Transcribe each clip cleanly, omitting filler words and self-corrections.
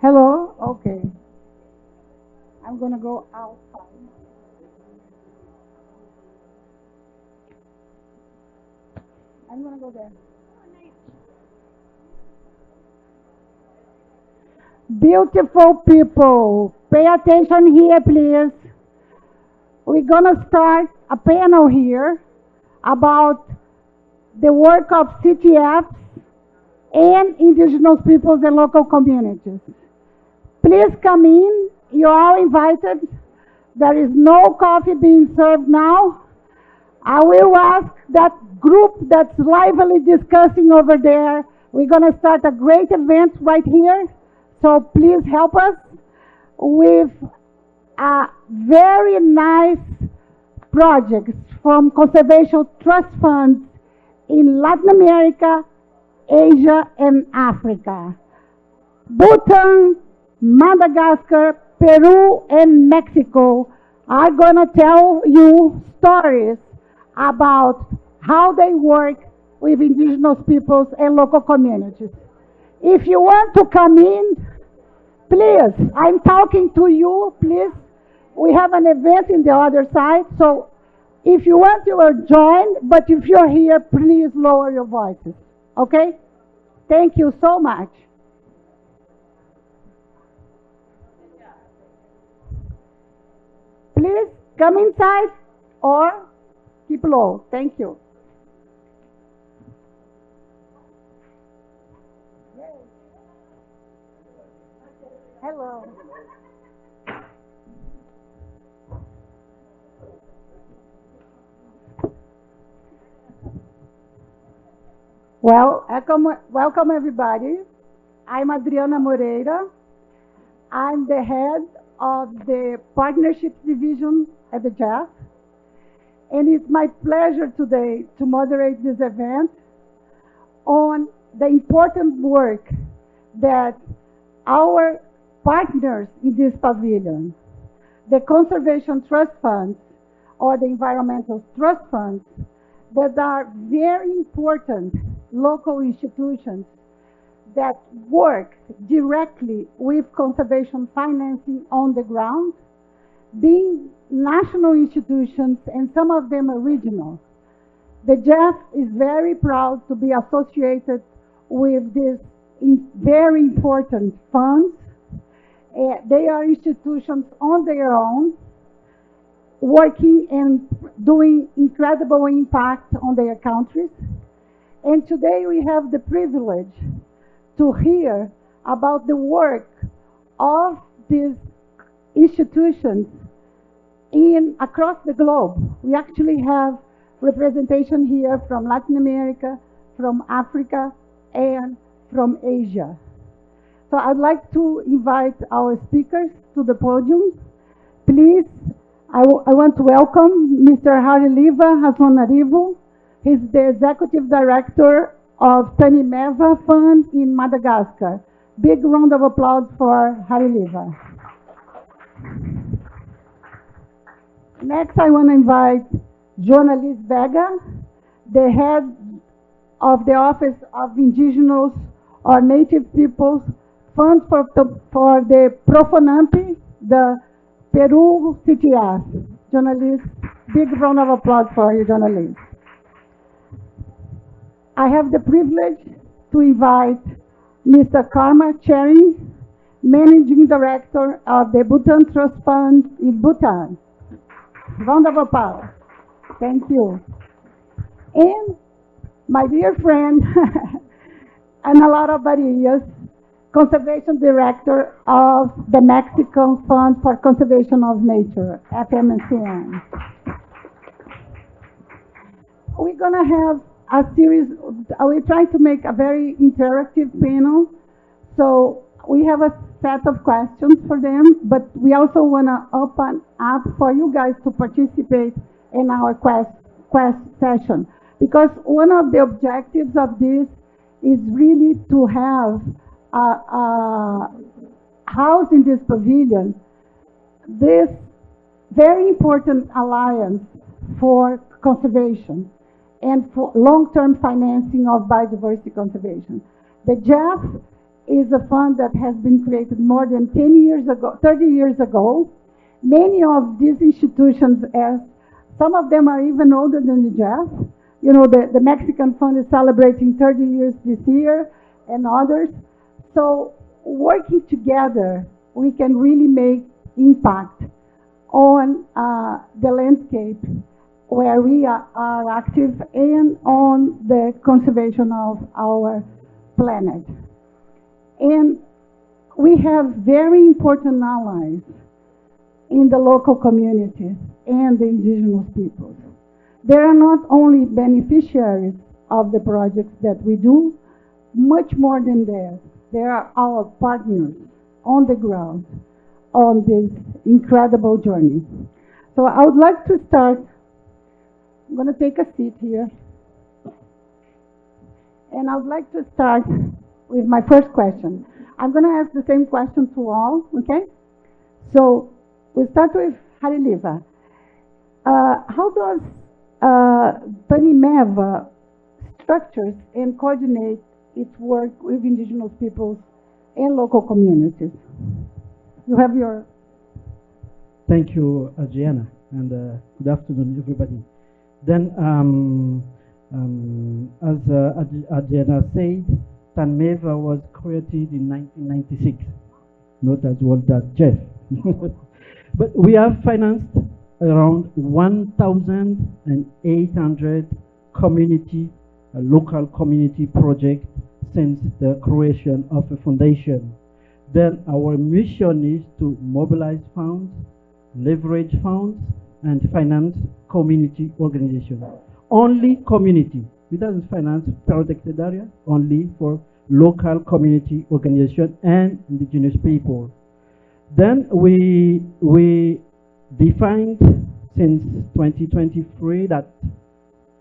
Hello? Okay. I'm going to go outside. I'm going to go there. Beautiful people, pay attention here, please. We're going to start a panel here about the work of CTFs and indigenous peoples and local communities. Please come in. You're all invited. There is no coffee being served now. I will ask that group that's lively discussing over there. We're going to start a great event right here. So please help us with a very nice projects from conservation trust funds in Latin America, Asia, and Africa. Bhutan, Madagascar, Peru, and Mexico are going to tell you stories about how they work with indigenous peoples and local communities. If you want to come in, please, I'm talking to you, please. We have an event in the other side, so if you want, you will join, but if you're here, please lower your voices, okay? Thank you so much. Please come inside or keep low. Thank you. Hello. Well, welcome everybody. I'm Adriana Moreira. I'm the head of the Partnerships Division at the JAF. And it's my pleasure today to moderate this event on the important work that our partners in this pavilion, the Conservation Trust Funds or the Environmental Trust Funds, that are very important local institutions that work directly with conservation financing on the ground, being national institutions and some of them are regional. The JEF is very proud to be associated with these very important funds. They are institutions on their own, working and doing incredible impact on their countries. And today we have the privilege to hear about the work of these institutions across the globe. We actually have representation here from Latin America, from Africa, and from Asia. So I'd like to invite our speakers to the podium. Please, I want to welcome Mr. Hariliva Hasonarivo. He's the Executive Director of Tanimeva Fund in Madagascar. Big round of applause for Hariliva. Next, I want to invite Journalist Vega, the head of the Office of Indigenous or Native Peoples Fund for the Profonampi, the Peru CTF. Journalist, big round of applause for you, journalist. I have the privilege to invite Mr. Karma Chering, Managing Director of the Bhutan Trust Fund in Bhutan. Round of applause. Thank you. And my dear friend, Analara Barillas, Conservation Director of the Mexican Fund for Conservation of Nature, FMCN. We're going to have a series, we try to make a very interactive panel. So we have a set of questions for them, but we also want to open up for you guys to participate in our quest session. Because one of the objectives of this is really to have a house in this pavilion, this very important alliance for conservation and for long-term financing of biodiversity conservation. The JEF is a fund that has been created more than 10 years ago, 30 years ago. Many of these institutions, as some of them are even older than the JEF. You know, the Mexican fund is celebrating 30 years this year, and others. So working together, we can really make impact on the landscape where we are active and on the conservation of our planet. And we have very important allies in the local communities and the indigenous peoples. They are not only beneficiaries of the projects that we do, much more than that. They are our partners on the ground on this incredible journey. So I would like to start. I'm going to take a seat here. And I would like to start with my first question. I'm going to ask the same question to all, okay? So we'll start with Hariliva. How does PANIMEVA structures and coordinate its work with indigenous peoples and local communities? You have your... Thank you, Adriana, and good afternoon, everybody. Then, as Adriana said, PANIMEVA was created in 1996, not as old as Jeff. But we have financed around 1,800 community, local community projects since the creation of the foundation. Then our mission is to mobilize funds, leverage funds, and finance community organizations. Only community. We don't finance protected area, only for local community organization and indigenous people. Then we defined since 2023 that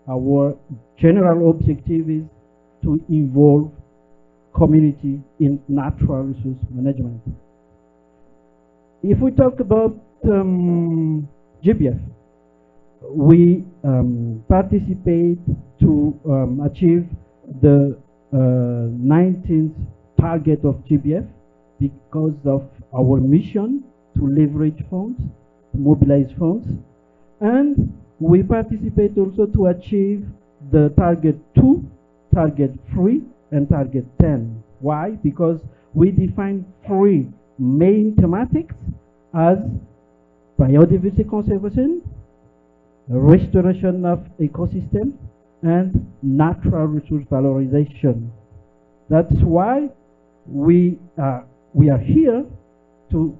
our general objective is to involve community in natural resource management. If we talk about GBF, we participate to achieve the 19th target of GBF because of our mission to leverage funds, to mobilize funds, and we participate also to achieve the target 2, target 3, and target 10. Why? Because we define 3 main thematics as biodiversity conservation, restoration of ecosystem, and natural resource valorization. That's why we are here to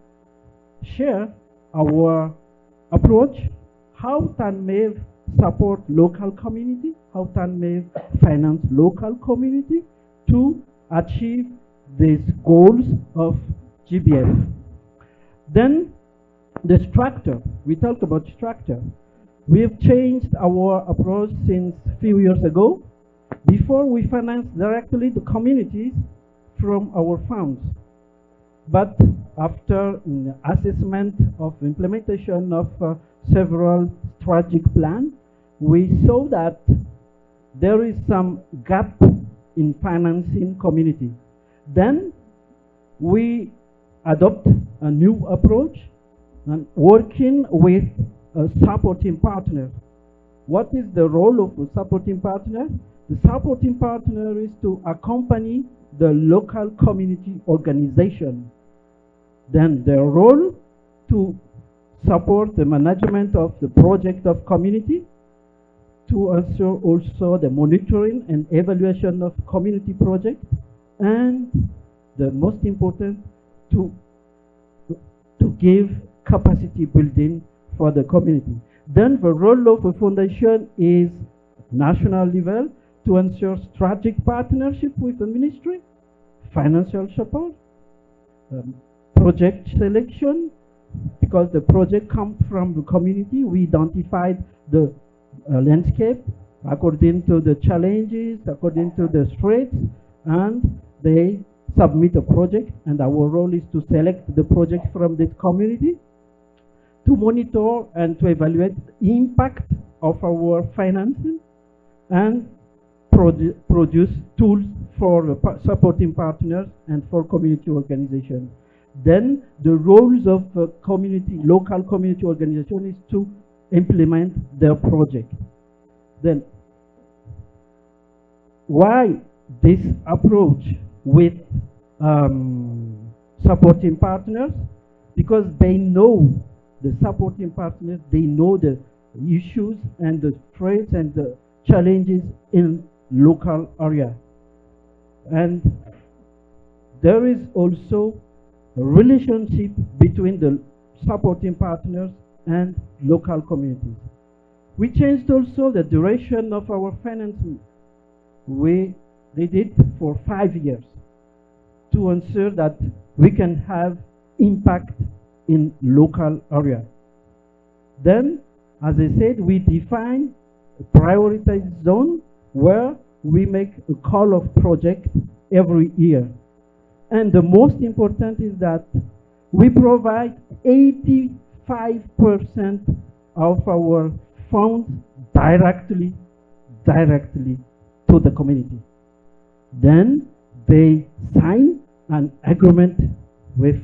share our approach, how PANIMEVA support local community, how PANIMEVA finance local community to achieve these goals of GBF. Then the structure, we talk about structure. We have changed our approach since a few years ago. Before, we financed directly the communities from our funds. But after assessment of implementation of several strategic plans, we saw that there is some gap in financing community. Then we adopt a new approach and working with a supporting partner. What is the role of a supporting partner? The supporting partner is to accompany the local community organization. Then their role to support the management of the project of community, to ensure also the monitoring and evaluation of community projects, and the most important, to give capacity building for the community. Then the role of a foundation is national level to ensure strategic partnership with the ministry, financial support, project selection, because the project comes from the community. We identified the landscape according to the challenges, according to the threats, and they submit a project, and our role is to select the project from this community, to monitor and to evaluate the impact of our financing, and produce tools for supporting partners and for community organizations. Then the roles of local community organization is to implement their project. Then why this approach with supporting partners? Because they know the supporting partners, they know the issues and the threats and the challenges in local area. And there is also a relationship between the supporting partners and local communities. We changed also the duration of our financing. We did it for 5 years to ensure that we can have impact in local area. Then, as I said, we define a prioritized zone where we make a call of project every year. And the most important is that we provide 85% of our funds directly to the community. Then they sign an agreement with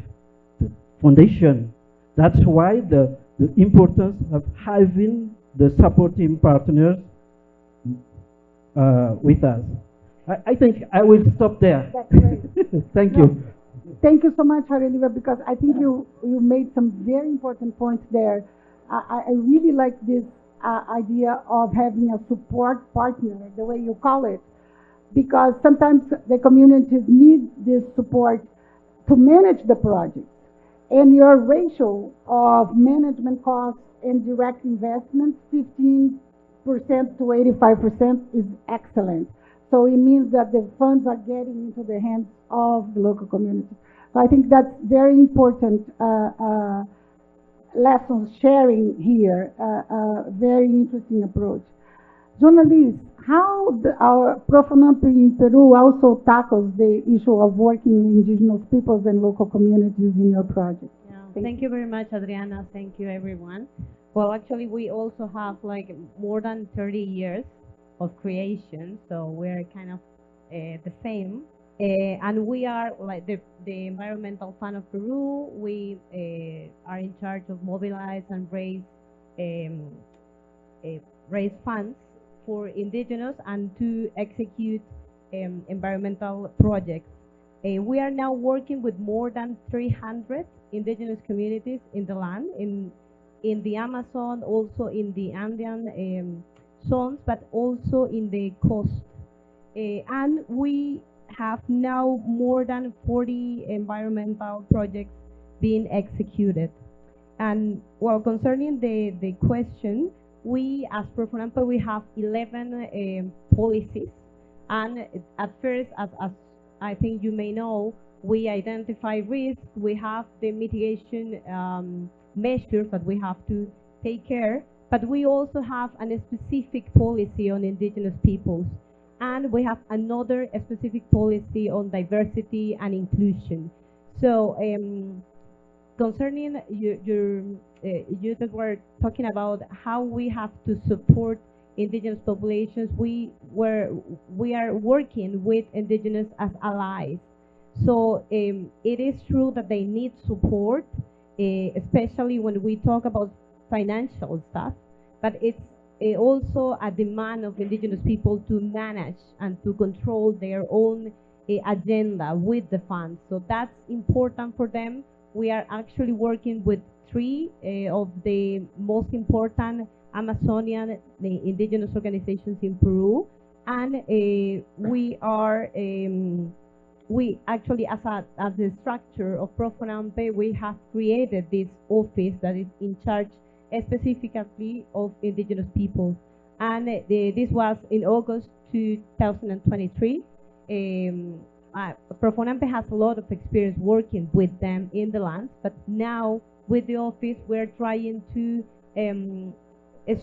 the foundation. That's why the importance of having the supporting partners with us. I think I will stop there. That's great. Thank you. Thank you so much, Hareliva, because I think you made some very important points there. I really like this idea of having a support partner, the way you call it, because sometimes the communities need this support to manage the project. And your ratio of management costs and direct investments, 15% to 85%, is excellent. So it means that the funds are getting into the hands of the local community. So I think that's very important lessons sharing here, very interesting approach. Journalists, how our Profonamp in Peru also tackles the issue of working with indigenous peoples and local communities in your project? Yeah, thank you very much, Adriana. Thank you, everyone. Well, actually, we also have like more than 30 years of creation, so we're kind of the same. And we are like the Environmental Fund of Peru. We are in charge of mobilize and raise funds for indigenous and to execute environmental projects. We are now working with more than 300 indigenous communities in the land, in the Amazon, also in the Andean zones, but also in the coast. And we have now more than 40 environmental projects being executed. And well, concerning the question, we as Profonamp, we have 11 policies. And at first, as I think you may know, we identify risk, we have the mitigation measures that we have to take care, but we also have a specific policy on indigenous peoples. And we have another specific policy on diversity and inclusion. So concerning you that were talking about how we have to support indigenous populations, we are working with indigenous as allies. So it is true that they need support, especially when we talk about financial stuff, but it's also a demand of indigenous people to manage and to control their own agenda with the funds. So that's important for them. We are actually working with 3 of the most important Amazonian indigenous organizations in Peru, and we actually, as the structure of Profonamp, we have created this office that is in charge specifically of indigenous people. And this was in August 2023. Profonamp has a lot of experience working with them in the lands, but now with the office we're trying to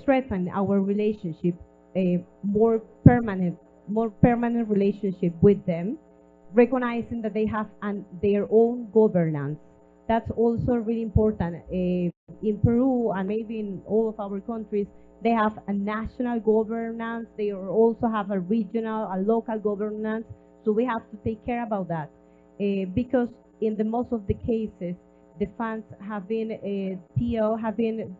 strengthen our relationship, a more permanent relationship with them, recognizing that they have their own governance. That's also really important. In Peru and maybe in all of our countries, they have a national governance. They also have a regional, a local governance. So we have to take care about that, because in the most of the cases, the funds have been TL have been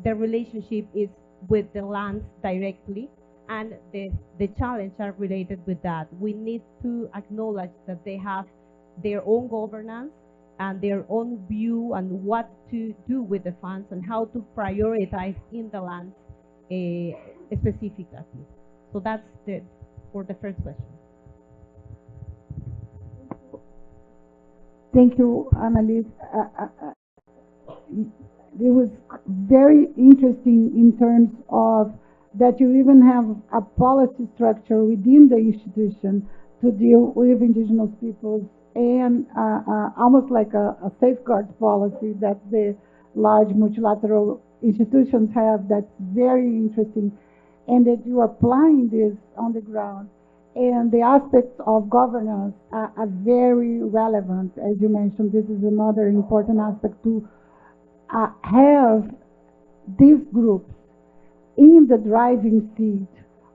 the relationship is with the lands directly, and the challenge are related with that. We need to acknowledge that they have their own governance and their own view on what to do with the funds and how to prioritize in the lands specifically. So that's for the first question. Thank you, Annalise. It was very interesting in terms of that you even have a policy structure within the institution to deal with indigenous peoples, and almost like a safeguard policy that the large multilateral institutions have. That's very interesting, and that you are applying this on the ground. And the aspects of governance are very relevant. As you mentioned, this is another important aspect to have these groups in the driving seat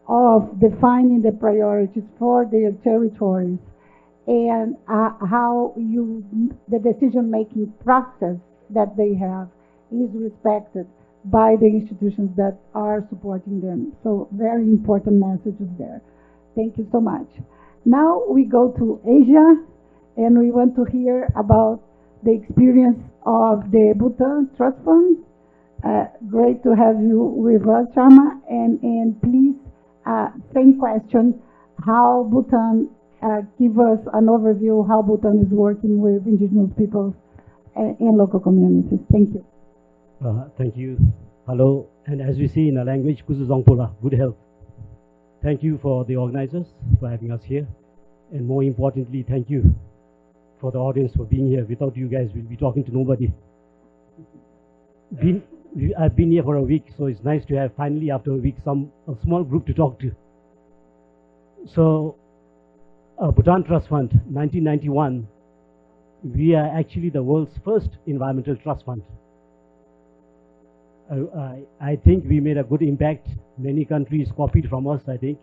of defining the priorities for their territories, and how the decision-making process that they have is respected by the institutions that are supporting them. So very important messages there. Thank you so much. Now we go to Asia, and we want to hear about the experience of the Bhutan Trust Fund. Great to have you with us, Sharma. And please, same question, how Bhutan, give us an overview how Bhutan is working with indigenous peoples and local communities. Thank you. Thank you. Hello, and as we say in our language, Kuzu Zongpola, good health. Thank you for the organizers for having us here. And more importantly, thank you for the audience for being here. Without you guys, we'll be talking to nobody. I've been here for a week, so it's nice to have finally after a week a small group to talk to. So, Bhutan Trust Fund, 1991, we are actually the world's first environmental trust fund. I think we made a good impact. Many countries copied from us, I think.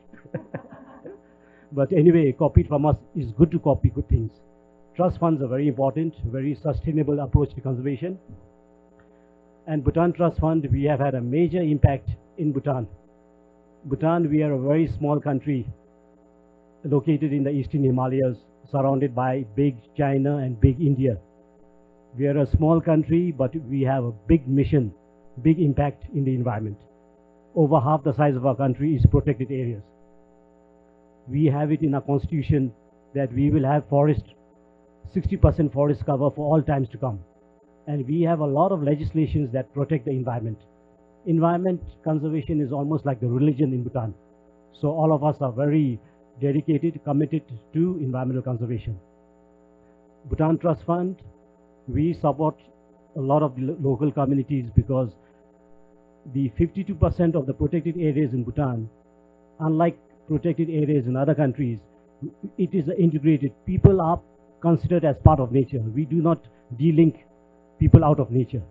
But anyway, copied from us is good to copy good things. Trust funds are very important, very sustainable approach to conservation. And Bhutan Trust Fund, we have had a major impact in Bhutan. Bhutan, we are a very small country located in the eastern Himalayas, surrounded by big China and big India. We are a small country, but we have a big mission, big impact in the environment. Over half the size of our country is protected areas. We have it in our constitution that we will have 60% forest cover for all times to come. And we have a lot of legislations that protect the environment. Environment conservation is almost like the religion in Bhutan. So all of us are very dedicated, committed to environmental conservation. Bhutan Trust Fund, we support a lot of the local communities because the 52% of the protected areas in Bhutan, unlike protected areas in other countries, it is integrated. People are considered as part of nature. We do not de-link people out of nature.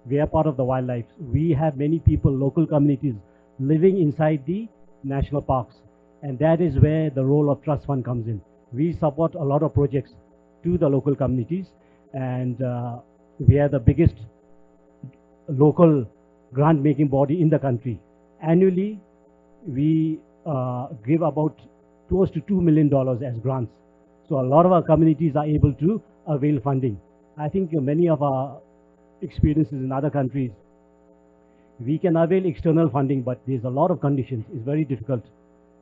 We are part of the wildlife. We have many people, local communities, living inside the national parks. And that is where the role of Trust Fund comes in. We support a lot of projects to the local communities, and we are the biggest local grant-making body in the country. Annually, we give about close to $2 million as grants. So a lot of our communities are able to avail funding. I think many of our experiences in other countries, we can avail external funding, but there's a lot of conditions. It's very difficult.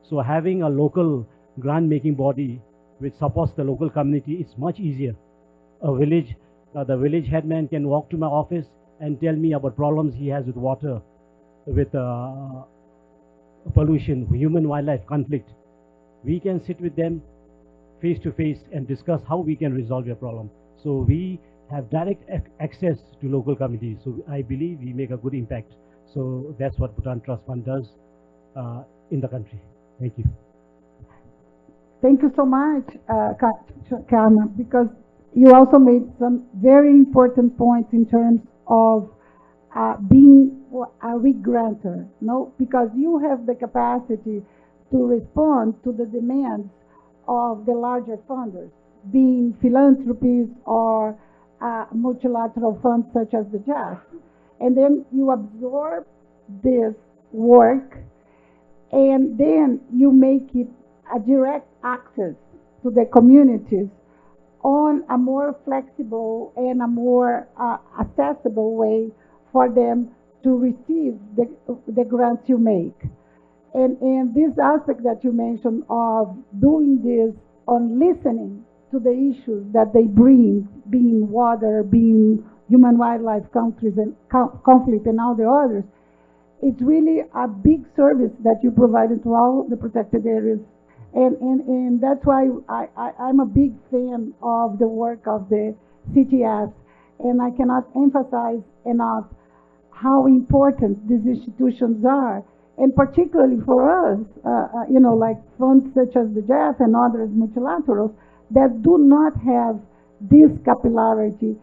So having a local grant-making body which supports the local community is much easier. A village, the village headman can walk to my office and tell me about problems he has with water, with pollution, human-wildlife conflict. We can sit with them face to face and discuss how we can resolve your problem. So we have direct access to local communities. So I believe we make a good impact. So that's what Bhutan Trust Fund does in the country. Thank you. Thank you so much, Karma, because you also made some very important points in terms of being a re-grantor, no? Because you have the capacity to respond to the demands of the larger funders, being philanthropies or multilateral funds such as the JAS. And then you absorb this work and then you make it a direct access to the communities on a more flexible and a more accessible way for them to receive the grants you make. And this aspect that you mentioned of doing this on listening to the issues that they bring, being water, being human wildlife countries and conflict and all the others, it's really a big service that you provided to all the protected areas. And that's why I'm a big fan of the work of the CTFs. And I cannot emphasize enough how important these institutions are. And particularly for us, like funds such as the JEF and others multilaterals that do not have this capillarity,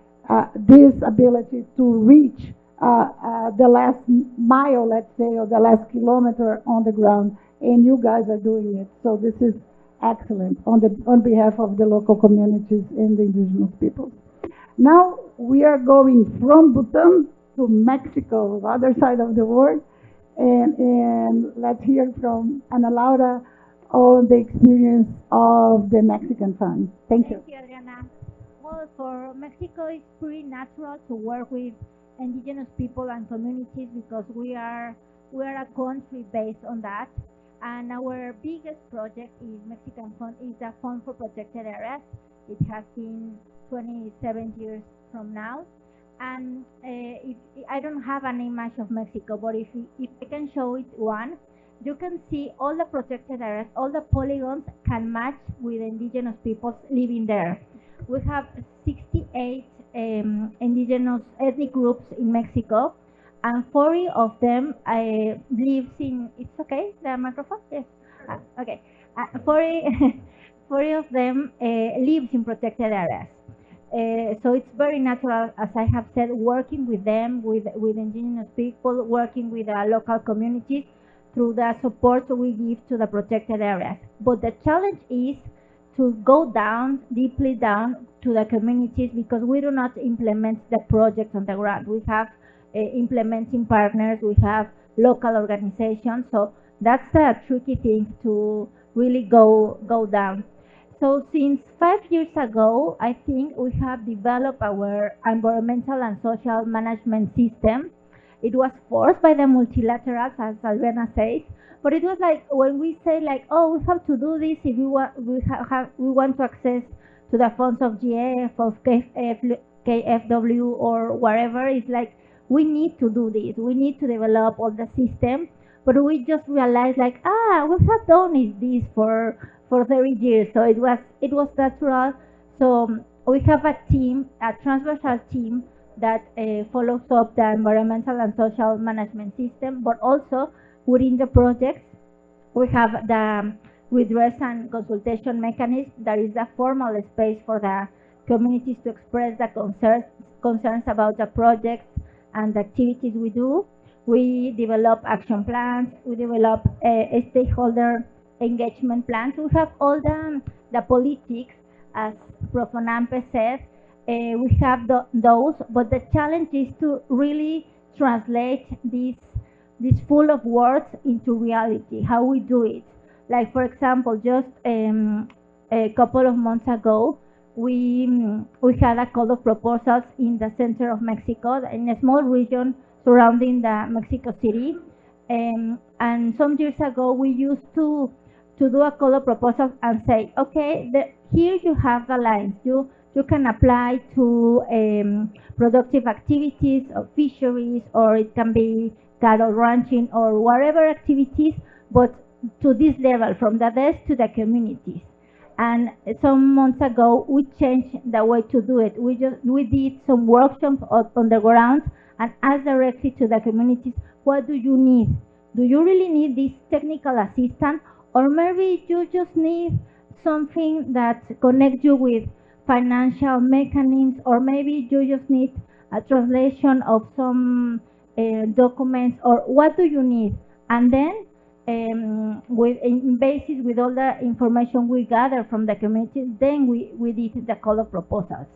this ability to reach the last mile, let's say, or the last kilometer on the ground, and you guys are doing it. So this is excellent on behalf of the local communities and the indigenous peoples. Now we are going from Bhutan to Mexico, the other side of the world, and let's hear from Ana Laura on the experience of the Mexican Fund. Thank you. Thank you, Adriana. Well, for Mexico, it's pretty natural to work with indigenous people and communities because we are a country based on that. And our biggest project is Mexican Fund is the Fund for Protected Areas. It has been 27 years from now. And I don't have an image of Mexico, but if I can show it one, you can see all the protected areas, all the polygons can match with indigenous peoples living there. We have 68 indigenous ethnic groups in Mexico, and 40 of them lives in, it's okay, the microphone? Yes. Okay. 40 of them lives in protected areas. So it's very natural, as I have said, working with them, with indigenous people, working with local communities through the support we give to the protected areas. But the challenge is to go down, deeply down to the communities because we do not implement the projects on the ground. We have implementing partners, we have local organizations, so that's the tricky thing to really go down. So since 5 years ago, I think we have developed our environmental and social management system. It was forced by the multilaterals, as Alvena says, but it was like when we say like, oh, we have to do this if we want to access to the funds of GF, of KFW, or whatever. It's like we need to do this. We need to develop all the system, but we just realized like, we have done this for 30 years, so it was natural. So we have a team, a transversal team that follows up the environmental and social management system, but also within the projects we have the redress and consultation mechanism. That is a formal space for the communities to express the concerns about the projects and the activities we do. We develop action plans, we develop stakeholder engagement plans. We have all the politics, as Prof. Onampe said. We have those, but the challenge is to really translate this full of words into reality, how we do it. Like, for example, just a couple of months ago, we had a call of proposals in the center of Mexico, in a small region surrounding the Mexico City. And some years ago, we used to do a call of proposals and say, okay, here you have the lines. You can apply to productive activities or fisheries, or it can be cattle ranching or whatever activities, but to this level, from the desk to the communities. And some months ago, we changed the way to do it. We did some workshops on the ground and asked directly to the communities, what do you need? Do you really need this technical assistance? Or maybe you just need something that connects you with financial mechanisms, or maybe you just need a translation of some documents, or what do you need? And then with in basis with all the information we gather from the community, then we did the call of proposals.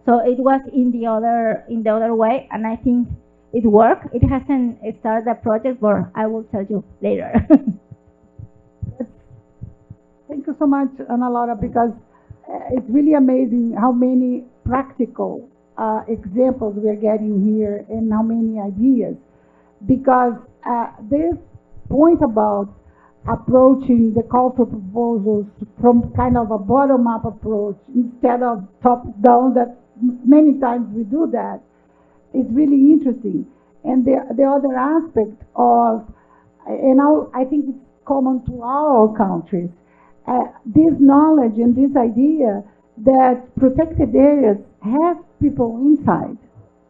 So it was in the other way, and I think it worked. It hasn't started the project, but I will tell you later. Thank you so much, Ana Laura, because it's really amazing how many practical examples we're getting here and how many ideas. Because this point about approaching the call for proposals from kind of a bottom-up approach instead of top-down, that many times we do that, is really interesting. And the other aspect of, and I think it's common to all countries, this knowledge and this idea that protected areas have people inside.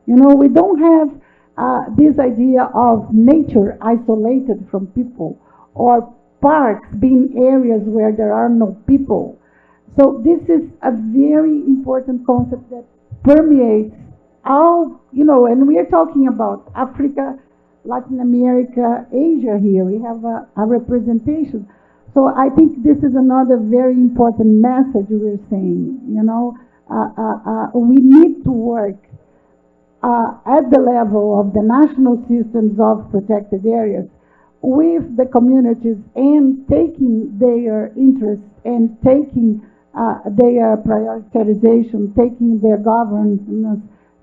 You know, we don't have this idea of nature isolated from people, or parks being areas where there are no people. So this is a very important concept that permeates all, you know, and we are talking about Africa, Latin America, Asia here. We have a representation. So I think this is another very important message we're saying. You know, we need to work at the level of the national systems of protected areas with the communities, and taking their interests and taking their prioritization, taking their governance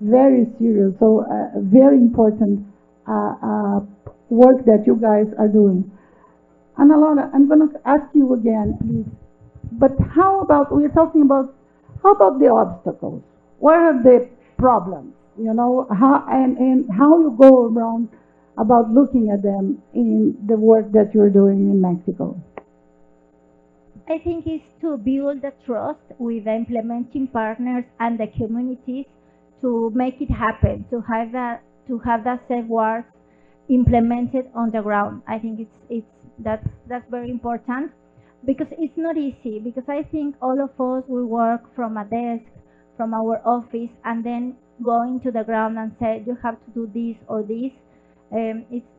very serious. So very important work that you guys are doing. Ana Laura, I'm going to ask you again, please. But how about, we're talking about, how about the obstacles? What are the problems? You know, and how you go around about looking at them in the work that you're doing in Mexico? I think it's to build the trust with the implementing partners and the communities to make it happen, to have that safeguards implemented on the ground. I think that's very important, because it's not easy, because I think all of us, we work from a desk, from our office, and then going to the ground and say you have to do this or this.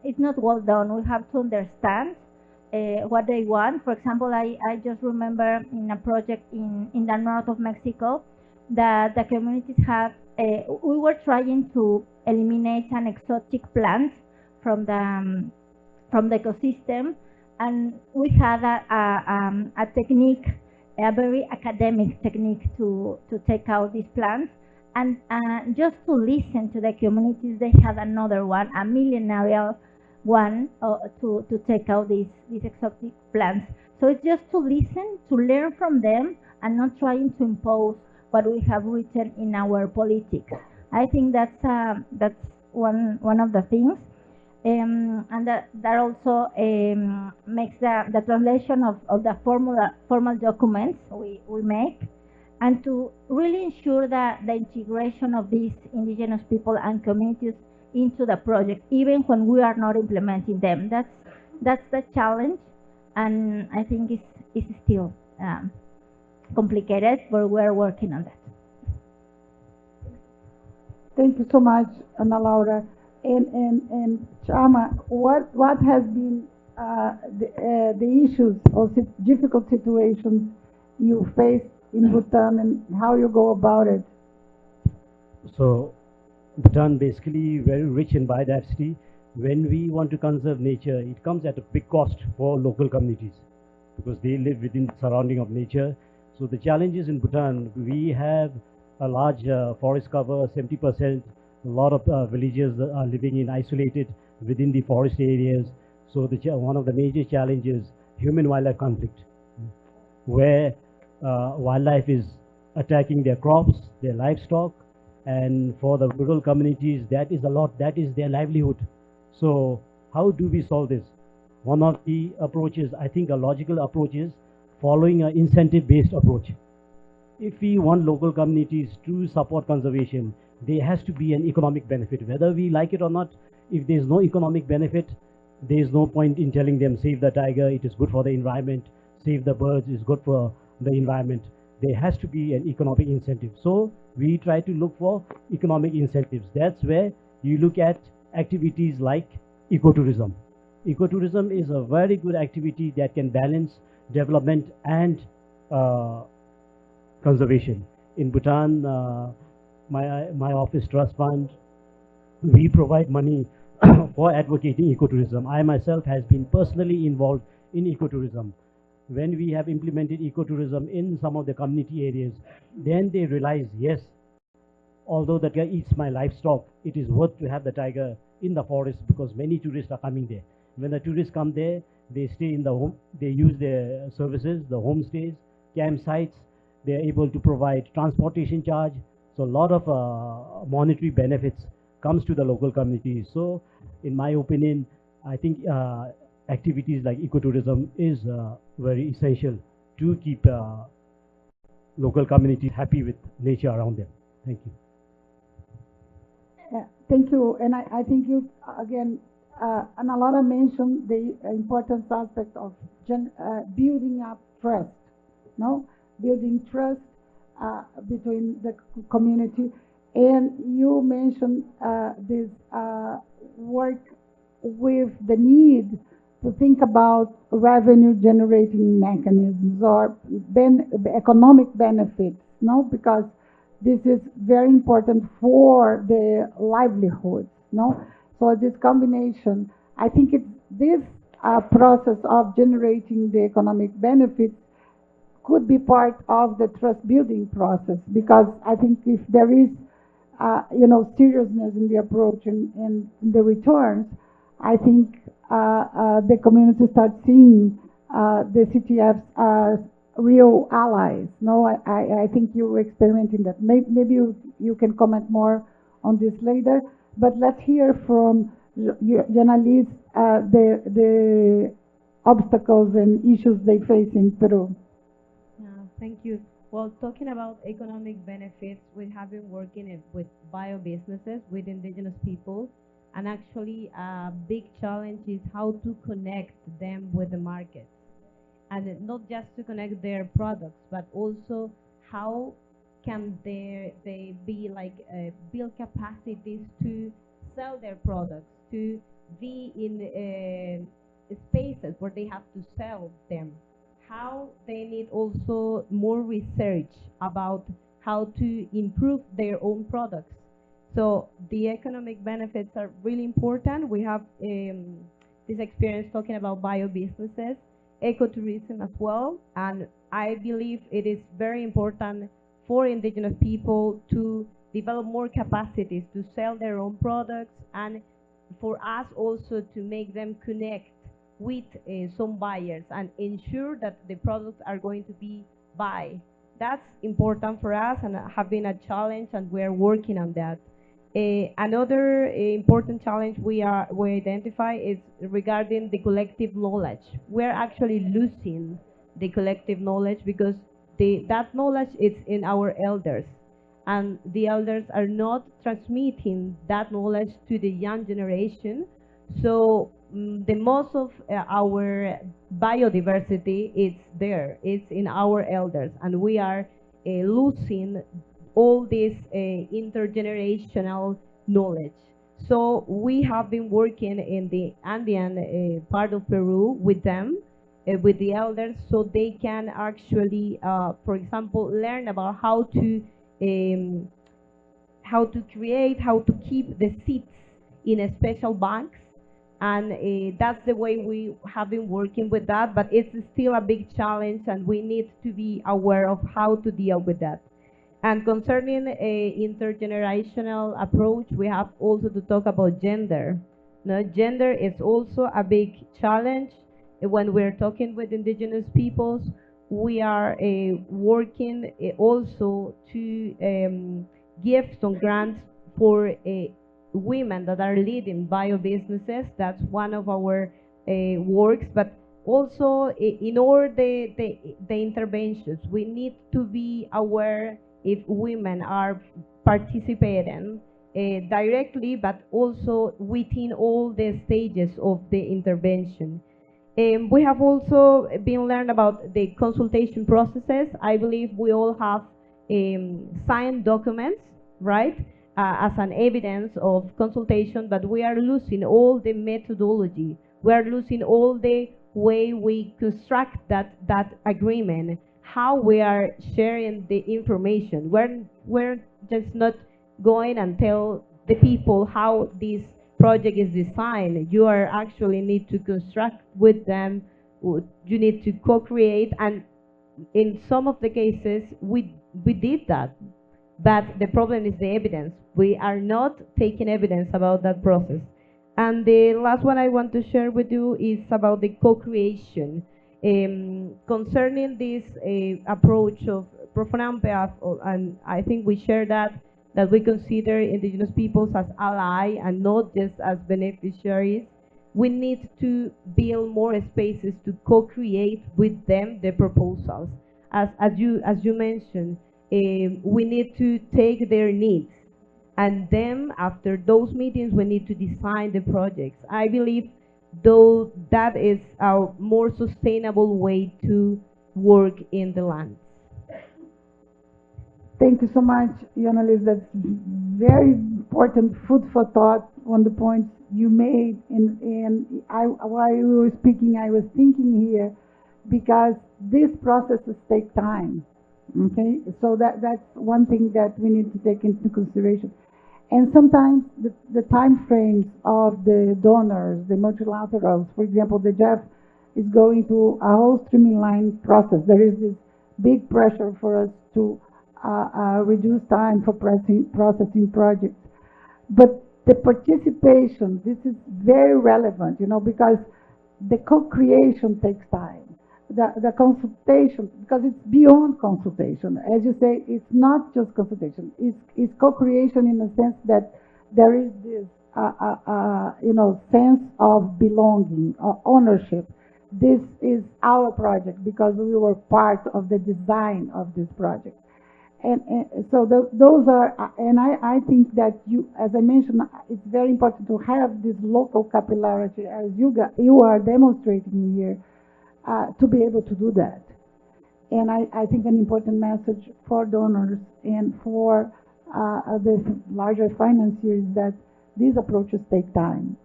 It's not well done. We have to understand what they want. For example, I just remember in a project in the north of Mexico that the communities have, we were trying to eliminate an exotic plant from the ecosystem, and we had a technique, a very academic technique to take out these plants. And just to listen to the communities, they had another one, a millenarial one, to take out these exotic plants. So it's just to listen, to learn from them, and not trying to impose what we have written in our politics. I think that's one of the things. And that also makes the translation of the formal documents we make, and to really ensure that the integration of these indigenous people and communities into the project, even when we are not implementing them. That's the challenge, and I think it's still complicated, but we're working on that. Thank you so much, Ana Laura. And Chama, what has been the issues or difficult situations you face in Bhutan, and how you go about it? So Bhutan basically very rich in biodiversity. When we want to conserve nature, it comes at a big cost for local communities, because they live within the surrounding of nature. So the challenges in Bhutan, we have a large forest cover, 70%. A lot of villages are living in isolated within the forest areas. So one of the major challenges, human-wildlife conflict, where wildlife is attacking their crops, their livestock, and for the rural communities, that is their livelihood. So how do we solve this? One of the approaches, I think a logical approach, is following an incentive-based approach. If we want local communities to support conservation, there has to be an economic benefit, whether we like it or not. If there's no economic benefit, there's no point in telling them, save the tiger, it is good for the environment, save the birds, it's good for the environment. there has to be an economic incentive. So we try to look for economic incentives. That's where you look at activities like ecotourism. Ecotourism is a very good activity that can balance development and conservation. In Bhutan, my office trust fund, we provide money for advocating ecotourism. I myself has been personally involved in ecotourism. When we have implemented ecotourism in some of the community areas, then they realize, yes, although the tiger eats my livestock, it is worth to have the tiger in the forest because many tourists are coming there. When the tourists come there, they stay in the home, they use their services, the homestays, campsites, they're able to provide transportation charge. So a lot of monetary benefits comes to the local communities. So in my opinion, I think activities like ecotourism is very essential to keep local communities happy with nature around them. Thank you. Thank you. And I think you, again, and Alana mentioned the importance aspect of building up trust, no? Building trust between the community. And you mentioned this work with the need to think about revenue generating mechanisms or economic benefits, no? Because this is very important for the livelihoods, no? So this combination, I think it's this process of generating the economic benefits could be part of the trust building process, because I think if there is seriousness in the approach and the returns, I think the community starts seeing the CTFs as real allies. No, I think you're experimenting that. Maybe you can comment more on this later, but let's hear from Yanalise the obstacles and issues they face in Peru. Thank you. Well, talking about economic benefits, we have been working with bio-businesses, with indigenous people, and actually a big challenge is how to connect them with the market. And not just to connect their products, but also how can they be like build capacities to sell their products, to be in spaces where they have to sell them. How they need also more research about how to improve their own products. So the economic benefits are really important. We have this experience talking about bio-businesses, ecotourism as well, and I believe it is very important for indigenous people to develop more capacities to sell their own products, and for us also to make them connect with some buyers and ensure that the products are going to be buy. That's important for us and have been a challenge, and we're working on that. Another important challenge we identify is regarding the collective knowledge. We're actually losing the collective knowledge because that knowledge is in our elders, and the elders are not transmitting that knowledge to the young generation. So the most of our biodiversity is there, it's in our elders, and we are losing all this intergenerational knowledge. So we have been working in the Andean part of Peru with them, with the elders, so they can actually, for example, learn about how to create, how to keep the seeds in a special banks. And that's the way we have been working with that, but it's still a big challenge, and we need to be aware of how to deal with that. And concerning a intergenerational approach, we have also to talk about gender. Now, gender is also a big challenge. When we're talking with indigenous peoples, we are working also to give some grants for women that are leading bio-businesses. That's one of our works, but also in all the interventions, we need to be aware if women are participating directly, but also within all the stages of the intervention. We have also been learned about the consultation processes. I believe we all have signed documents, right, as an evidence of consultation, but we are losing all the methodology. We are losing all the way we construct that agreement, how we are sharing the information. We're just not going and tell the people how this project is designed. You are actually need to construct with them. You need to co-create, and in some of the cases we did that, but the problem is the evidence. We are not taking evidence about that process. And the last one I want to share with you is about the co-creation. Concerning this approach of Profonampe, and I think we share that we consider indigenous peoples as ally and not just as beneficiaries. We need to build more spaces to co-create with them the proposals. As you mentioned, we need to take their needs, and then after those meetings we need to design the projects. I believe though that is a more sustainable way to work in the land. Thank you so much, Yonalis. That's very important food for thought on the points you made. And while you were speaking, I was thinking here, because these processes take time. Okay, so that's one thing that we need to take into consideration. And sometimes the time frames of the donors, the multilaterals, for example, the Jeff is going through a whole streamlined process. There is this big pressure for us to reduce time for processing projects. But the participation, this is very relevant, because the co-creation takes time. The consultation, because it's beyond consultation. As you say, it's not just consultation. It's co-creation in the sense that there is this, sense of belonging, ownership. This is our project because we were part of the design of this project. And so those are, and I think that as I mentioned, it's very important to have this local capillarity, as you are demonstrating here, to be able to do that. And I think an important message for donors and for the larger financiers that these approaches take time.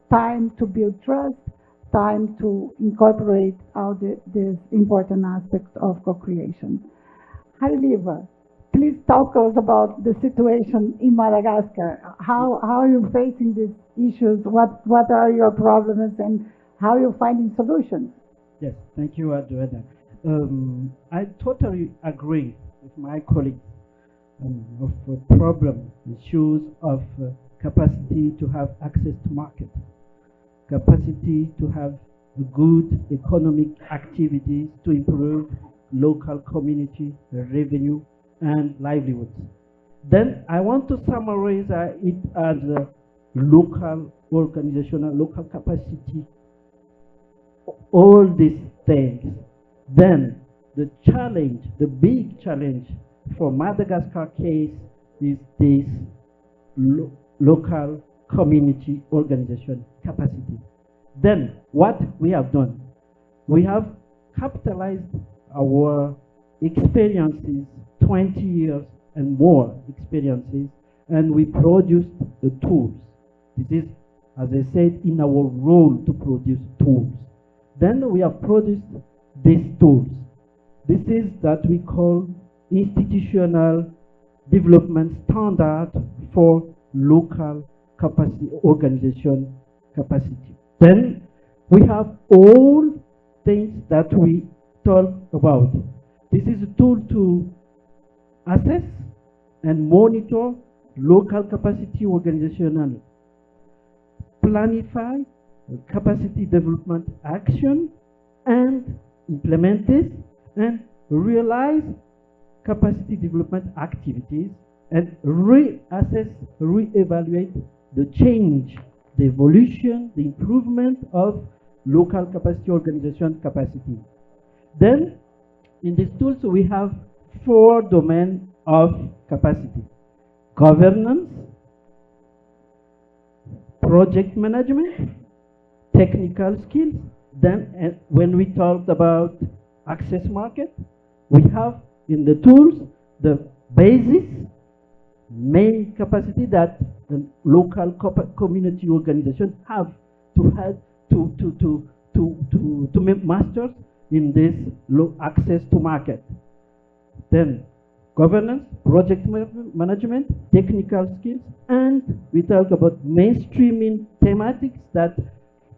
Time to build trust, time to incorporate all these important aspects of co-creation. Hariliva, please talk to us about the situation in Madagascar. How are you facing these issues? What are your problems and how are you finding solutions? Yes, thank you, Adriana. I totally agree with my colleagues of problem, issues of capacity to have access to market, capacity to have good economic activities to improve local community revenue and livelihoods. Then I want to summarize it as a local organizational, local capacity, all these things. Then the challenge, the big challenge for Madagascar case is this local community organization capacity. Then what we have done, we have capitalized our experiences, 20 years and more experiences, and we produced the tools. This is, as I said, in our role to produce tools. Then we have produced these tools. This is that we call institutional development standard for local capacity, organization capacity. Then we have all things that we talk about. This is a tool to assess and monitor local capacity organizational, planify capacity development action, and implement this, and realize capacity development activities, and reassess, reevaluate the change, the evolution, the improvement of local capacity organization capacity. Then, in these tools, we have 4 domains of capacity: governance, project management, technical skills, Then when we talked about access market, we have in the tools the basis, main capacity that the local community organization have to have to make masters in this access to market. Then governance, project management, technical skills, and we talk about mainstreaming thematics that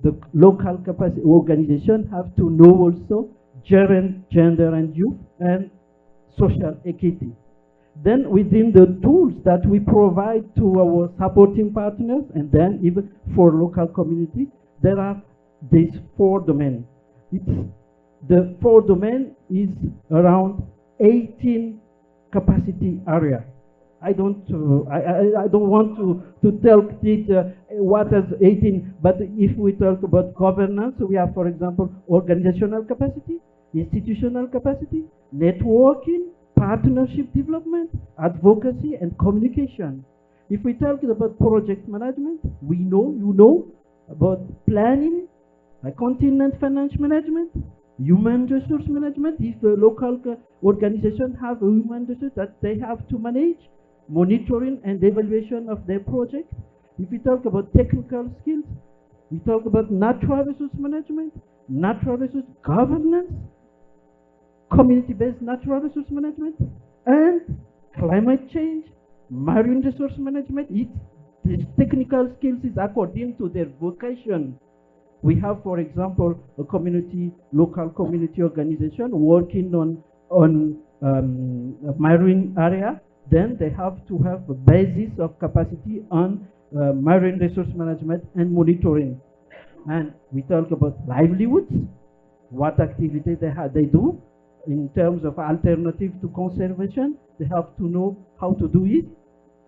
the local capacity organization have to know also gender and youth and social equity. Then within the tools that we provide to our supporting partners and then even for local community, there are these 4 domains. The 4 domain is around 18 capacity area. I don't want to tell it what is 18, but if we talk about governance, we have, for example, organizational capacity, institutional capacity, networking, partnership development, advocacy, and communication. If we talk about project management, we know, you know, about planning, contingent finance management, human resource management. If the local organization have a human resource that they have to manage, monitoring and evaluation of their project. If we talk about technical skills, we talk about natural resource management, natural resource governance, community-based natural resource management, and climate change, marine resource management. These technical skills is according to their vocation. We have, for example, a local community organization working on a marine area. Then they have to have a basis of capacity on marine resource management and monitoring. And we talk about livelihoods, what activity they do in terms of alternative to conservation. They have to know how to do it.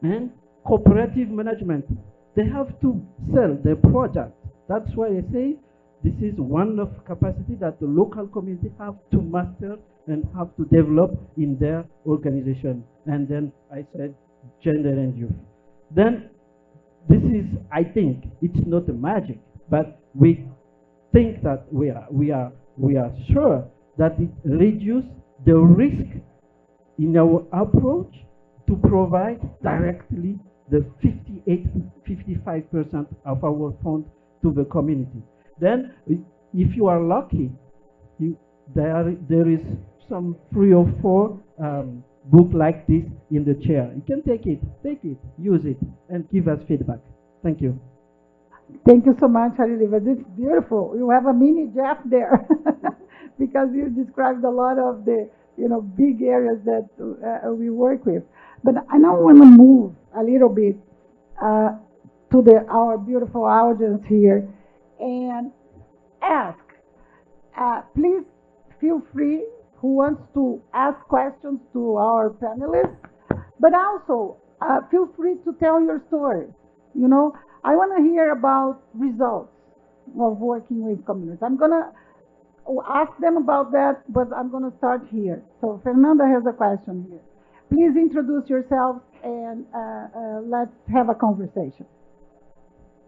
And cooperative management, they have to sell their product. That's why I say this is one of capacity that the local community have to master and have to develop in their organization. And then I said gender and youth. Then this is, I think, it's not a magic, but we think that we are sure that it reduces the risk in our approach to provide directly the 55% of our funds to the community. Then, if you are lucky, there is some 3 or 4 book like this in the chair. You can take it, use it, and give us feedback. Thank you. Thank you so much, Hariliva. This is beautiful. You have a mini Jeff there because you described a lot of the big areas that we work with. But I now want to move a little bit to our beautiful audience here and ask. Please feel free who wants to ask questions to our panelists, but also feel free to tell your story. I want to hear about results of working with communities. I'm going to ask them about that, but I'm going to start here. So Fernanda has a question here. Please introduce yourself and let's have a conversation.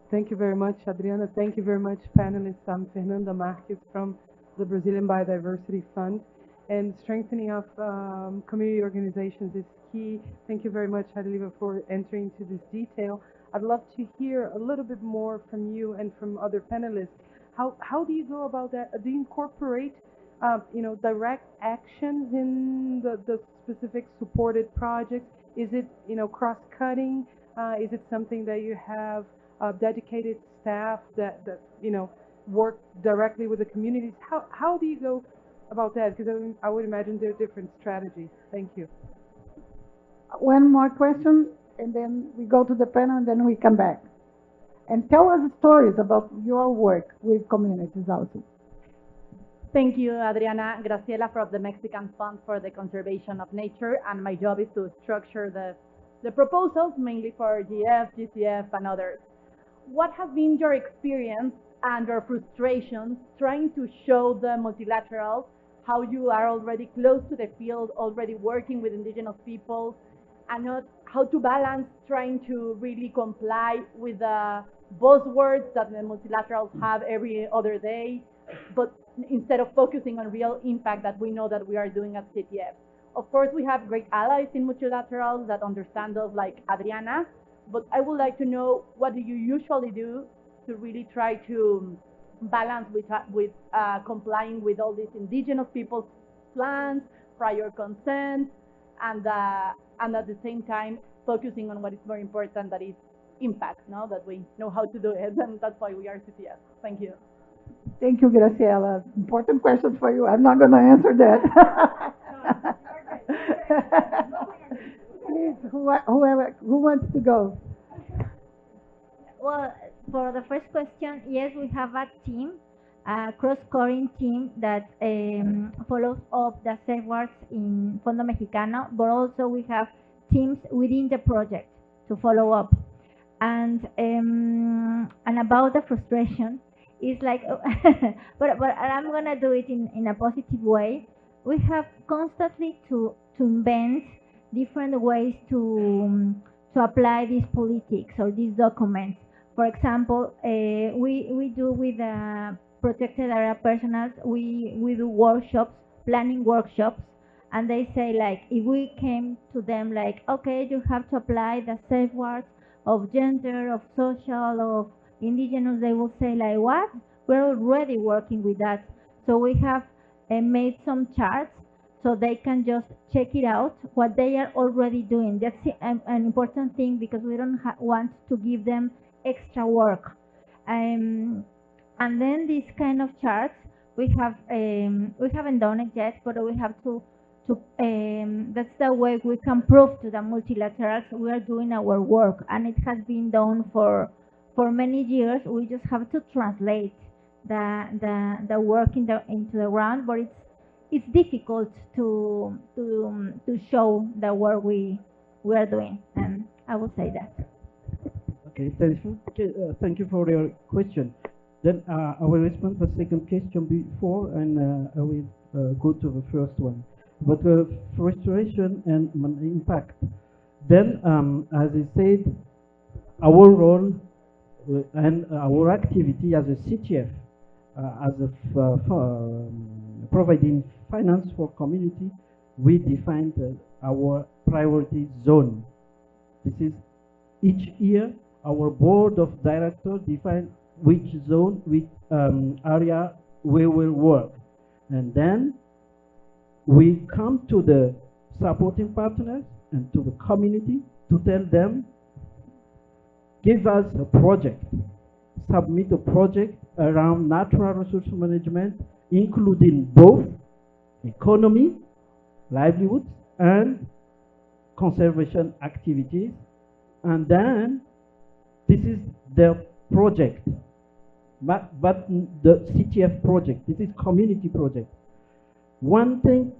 Thank you very much, Adriana. Thank you very much, panelists. I'm Fernanda Marques from the Brazilian Biodiversity Fund. And strengthening of community organizations is key. Thank you very much, Hariliva, for entering into this detail. I'd love to hear a little bit more from you and from other panelists. How do you go about that? Do you incorporate direct actions in the specific supported projects? Is it cross-cutting? Is it something that you have dedicated staff that work directly with the communities? How do you go about that? Because I would imagine there are different strategies. Thank you. One more question, and then we go to the panel, and then we come back. And tell us stories about your work with communities also. Thank you, Adriana. Graciela from the Mexican Fund for the Conservation of Nature, and my job is to structure the proposals, mainly for GF, GCF, and others. What has been your experience and your frustrations trying to show the multilaterals how you are already close to the field, already working with indigenous people, and not how to balance trying to really comply with the buzzwords that the multilaterals have every other day, but instead of focusing on real impact that we know that we are doing at CTF. Of course, we have great allies in multilaterals that understand us, like Adriana, but I would like to know, what do you usually do to really try to balance with complying with all these indigenous people's plans, prior consent, and at the same time focusing on what is more important, that is impact, no? That we know how to do it, and that's why we are CTF. Thank you. Thank you, Graciela. Important questions for you. I'm not going to answer that. Please, who wants to go? Well, for the first question, yes, we have a team, a cross-cutting team that follows up the safeguards in Fondo Mexicano, but also we have teams within the project to follow up. And about the frustration, it's like, but I'm gonna do it in a positive way. We have constantly to invent different ways to apply these politics or these documents. For example, we do with protected area personals, we do workshops, planning workshops, and they say, like, if we came to them like, okay, you have to apply the safeguards of gender, of social, of indigenous, they will say, like, what? We're already working with that. So we have made some charts so they can just check it out, what they are already doing. That's an important thing, because we don't want to give them extra work. And then these kind of charts, we haven't done it yet, but we have to that's the way we can prove to the multilaterals we are doing our work, and it has been done for many years. We just have to translate the work into the ground, but it's difficult to show the work we are doing, and I would say that. Okay, thank you for your question. Then I will respond to the second question before, and I will go to the first one. But frustration and impact. Then, as I said, our role and our activity as a CTF, providing finance for community, we defined our priority zone. This is each year our board of directors define which zone, which area we will work, and then we come to the supporting partners and to the community to tell them, give us a project, submit a project around natural resource management, including both economy, livelihoods, and conservation activities. And then this is the project, but the CTF project, this is community project. One thing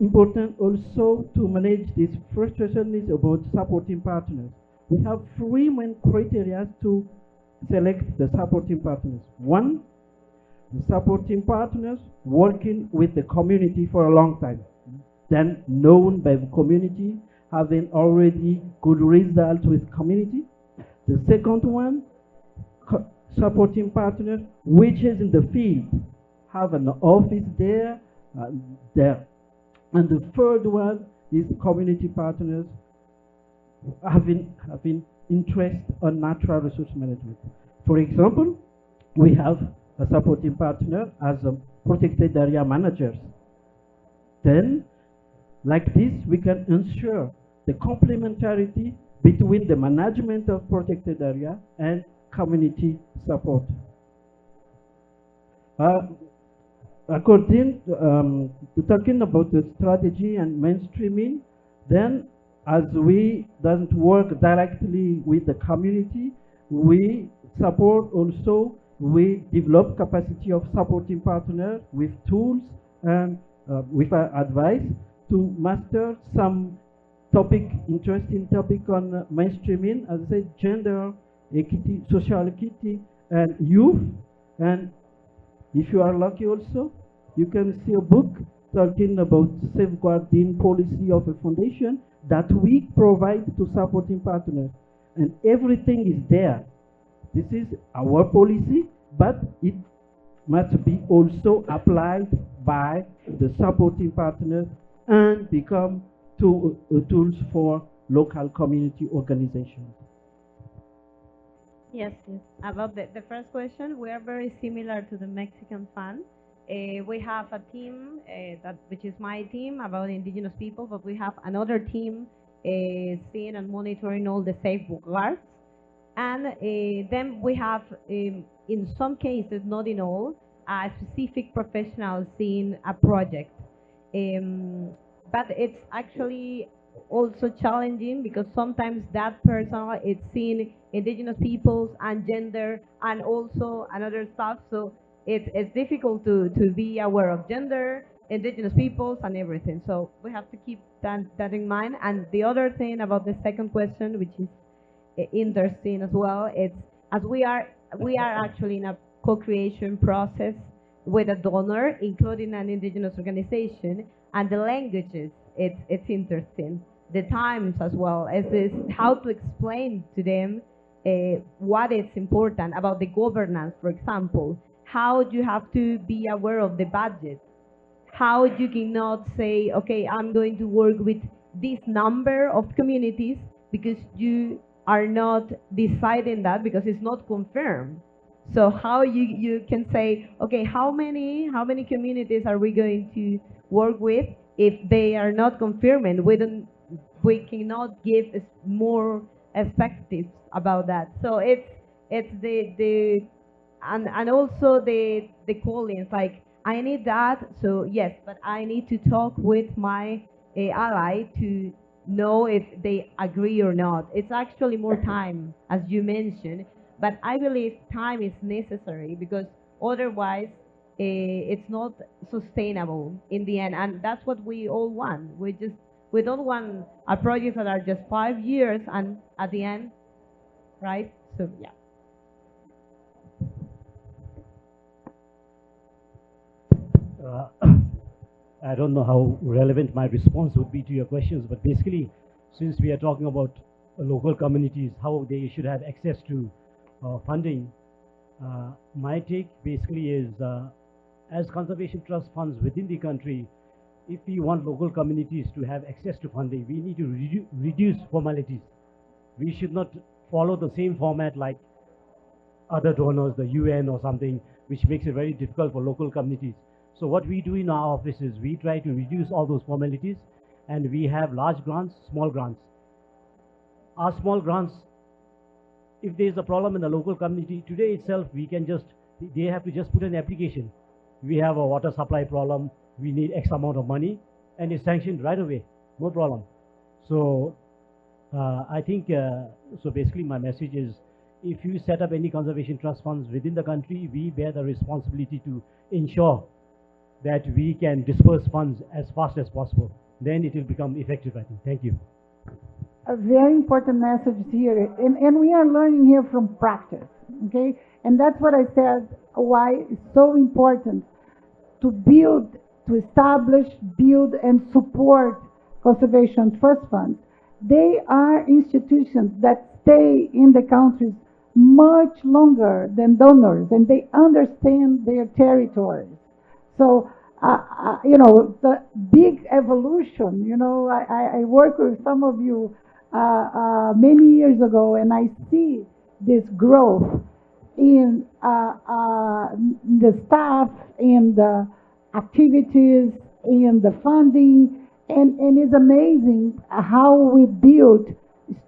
important also to manage this frustration is about supporting partners. We have three main criteria to select the supporting partners. One, the supporting partners working with the community for a long time, then known by the community, having already good results with community. The second one, supporting partners which is in the field, have an office there. And the third one is community partners having interest on natural resource management. For example, we have a supporting partner as a protected area managers. Then, like this, we can ensure the complementarity between the management of protected area and community support. According to talking about the strategy and mainstreaming, then as we don't work directly with the community, we support also, we develop capacity of supporting partners with tools and with advice to master some interesting topic on mainstreaming, as I said, gender, equity, social equity, and youth. And if you are lucky also, you can see a book talking about safeguarding policy of a foundation that we provide to supporting partners. And everything is there. This is our policy, but must be also applied by the supporting partners and become tools for local community organizations. Yes, yes. About the first question, we are very similar to the Mexican fund. We have a team which is my team about indigenous people, but we have another team seeing and monitoring all the safeguards. And then we have, in some cases, not in all, a specific professional seeing a project. But it's actually also challenging because sometimes that person is seeing indigenous peoples and gender and also another stuff. So it's difficult to be aware of gender, indigenous peoples, and everything. So we have to keep that in mind. And the other thing about the second question, which is interesting as well, it's as we are actually in a co-creation process with a donor, including an indigenous organization, and the languages, it's interesting. The times as well, as is how to explain to them what is important about the governance, for example, how you have to be aware of the budget, how you cannot say, okay, I'm going to work with this number of communities because you are not deciding that because it's not confirmed. So how you can say, okay, how many communities are we going to work with if they are not confirming? We cannot give more perspectives about that. So it's the and also the callings, like I need that, so yes, but I need to talk with my ally to know if they agree or not. It's actually more time, as you mentioned, but I believe time is necessary because otherwise it's not sustainable in the end, and that's what we all want. We don't want a project that are just 5 years and at the end, right? So yeah. I don't know how relevant my response would be to your questions, but basically, since we are talking about local communities, how they should have access to funding, my take basically is, as conservation trust funds within the country, if we want local communities to have access to funding, we need to reduce formalities. We should not follow the same format like other donors, the UN or something, which makes it very difficult for local communities. So what we do in our office is we try to reduce all those formalities, and we have large grants, small grants. Our small grants, if there is a problem in the local community, today itself they have to just put an application. We have a water supply problem, we need X amount of money, and it's sanctioned right away, no problem. So I think, so basically my message is, if you set up any conservation trust funds within the country, we bear the responsibility to ensure that we can disperse funds as fast as possible. Then it will become effective, I think. Thank you. A very important message here, and we are learning here from practice, okay? And that's what I said, why it's so important to build, to establish, build, and support conservation trust funds. They are institutions that stay in the countries much longer than donors, and they understand their territories. So, the big evolution, I worked with some of you many years ago, and I see this growth in the staff, in the activities, in the funding, and it's amazing how we build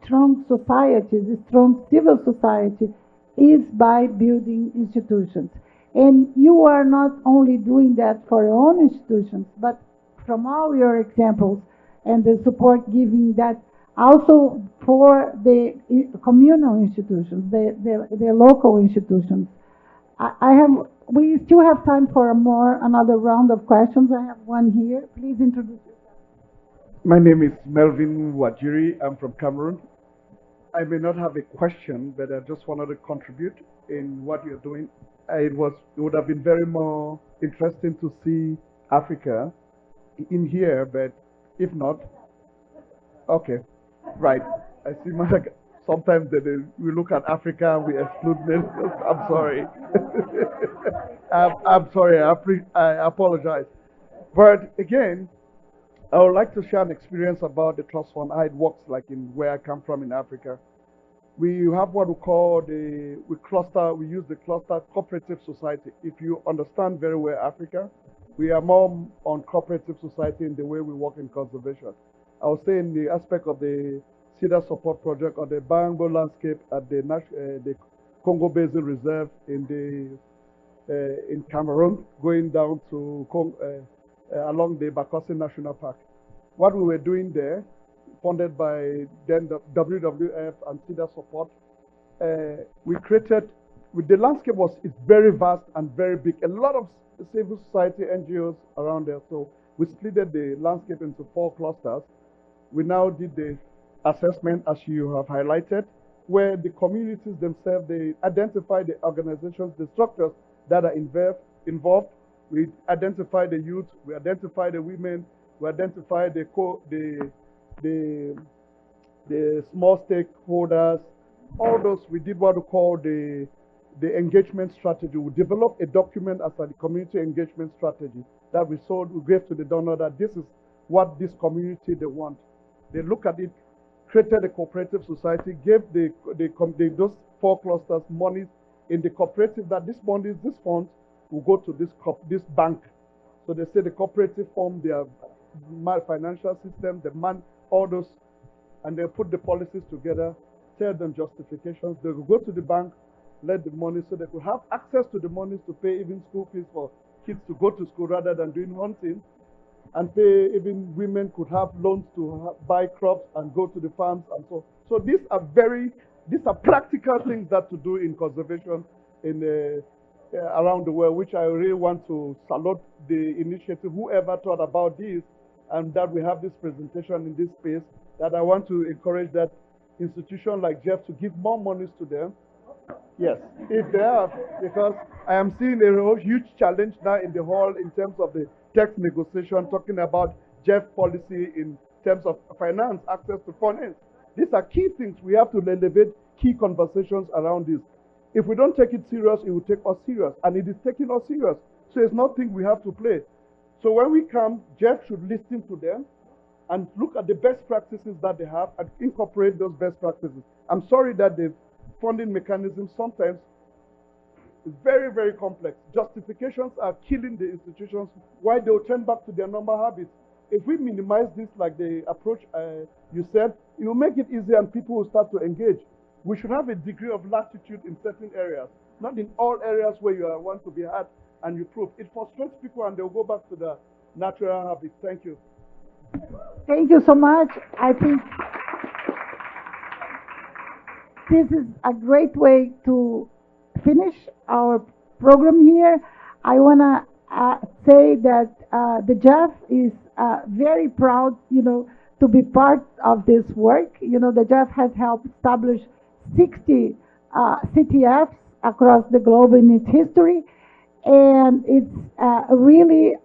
strong societies, strong civil society is by building institutions. And you are not only doing that for your own institutions, but from all your examples and the support giving that also for the communal institutions, the local institutions. We still have time for another round of questions. I have one here. Please introduce yourself. My name is Melvin Wajiri. I'm from Cameroon. I may not have a question, but I just wanted to contribute in what you're doing. It would have been very more interesting to see Africa in here, but if not, okay, right. I see sometimes we look at Africa and we exclude them. I'm sorry. I'm sorry, I apologize. But again, I would like to share an experience about the trust fund, how it works like in where I come from in Africa. We have what we call we use the cluster cooperative society. If you understand very well Africa, we are more on cooperative society in the way we work in conservation. I would say in the aspect of the cedar support project or the Bango landscape at the Congo Basin Reserve in Cameroon, going down to along the Bakossi National Park. What we were doing there, funded by then the WWF and CEDA support, we created, the landscape is very vast and very big. A lot of civil society NGOs around there. So we split the landscape into 4 clusters. We now did the assessment, as you have highlighted, where the communities themselves, they identify the organizations, the structures that are involved. We identify the youth, we identify the women, we identify the small stakeholders. All those, we did what we call the engagement strategy. We developed a document as a community engagement strategy that we gave to the donor that this is what this community they want. They look at it, created a cooperative society, gave those 4 clusters monies in the cooperative, that this funds will go to this bank. So they say the cooperative form their financial system, all those, and they put the policies together, tell them justifications. They will go to the bank, let the money, so they could have access to the monies to pay even school fees for kids to go to school rather than doing hunting, and pay, even women could have loans to buy crops and go to the farms and so. So these are practical things that to do in conservation around the world, which I really want to salute the initiative, whoever thought about this, and that we have this presentation in this space, that I want to encourage that institutions like Jeff to give more monies to them. Yes, if they are, because I am seeing a huge challenge now in the hall in terms of the tax negotiation, talking about Jeff policy in terms of finance, access to finance. These are key things. We have to elevate key conversations around this. If we don't take it serious, it will take us serious, and it is taking us serious. So it's nothing we have to play. So when we come, Jeff should listen to them and look at the best practices that they have and incorporate those best practices. I'm sorry that the funding mechanism sometimes is very, very complex. Justifications are killing the institutions. Why they'll turn back to their normal habits. If we minimize this, like the approach you said, it will make it easier and people will start to engage. We should have a degree of latitude in certain areas, not in all areas where you want to be heard and you prove. It frustrates people and they'll go back to the natural habits. Thank you. Thank you so much. I think this is a great way to finish our program here. I want to say that the Jeff is very proud, to be part of this work. The Jeff has helped establish 60 CTFs across the globe in its history, and it's really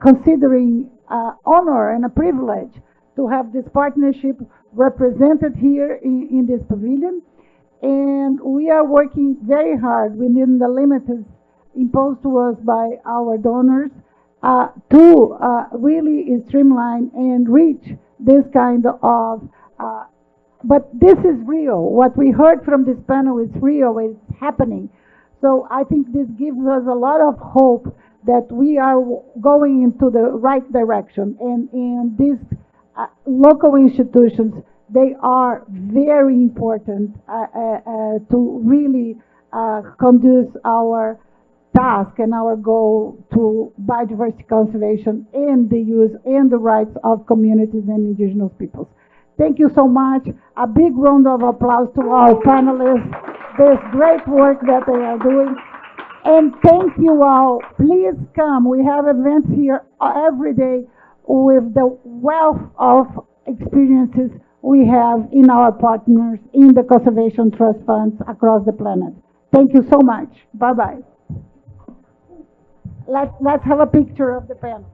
considering honor and a privilege to have this partnership represented here in this pavilion. And we are working very hard within the limits imposed to us by our donors to really streamline and reach this kind of but this is real. What we heard from this panel is real, it's happening. So I think this gives us a lot of hope that we are going into the right direction. And these local institutions, they are very important to really conduce our task and our goal to biodiversity conservation and the use and the rights of communities and indigenous peoples. Thank you so much. A big round of applause to our panelists. This great work that they are doing. And thank you all. Please come. We have events here every day with the wealth of experiences we have in our partners in the conservation trust funds across the planet. Thank you so much. Bye-bye. Let's have a picture of the panel.